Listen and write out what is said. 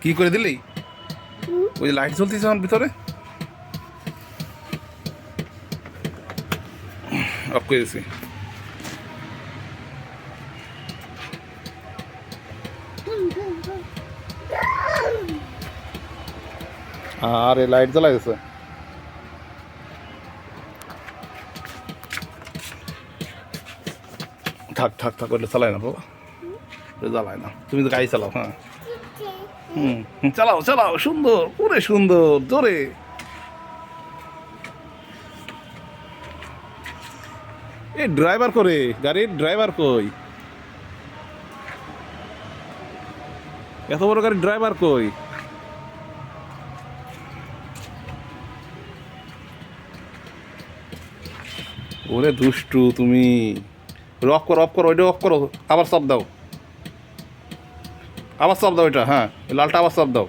কি করে দিলি? ওই লাইট জ্বলতেছে আমার ভিতরে, অফ করে দিছি। আরে লাইট জ্বলা গেছে। থাক থাক থাক, ওটা চালায় না বাবা, ওটা জ্বালায় না, তুমি তো গাড়ি চালাও। হ্যাঁ চালাও চালাও, সুন্দর পুরে সুন্দর জোরে। এ ড্রাইভার করে, গাড়ির ড্রাইভার কই? এত বড় গাড়ির ড্রাইভার কই? ওরে দুষ্টু তুমি, অফ করো অফ করো, ওইটা অফ করো, আবার চাপ দাও, আবার চাপ দাও, এটা হ্যাঁ লালটা আবার চাপ দাও।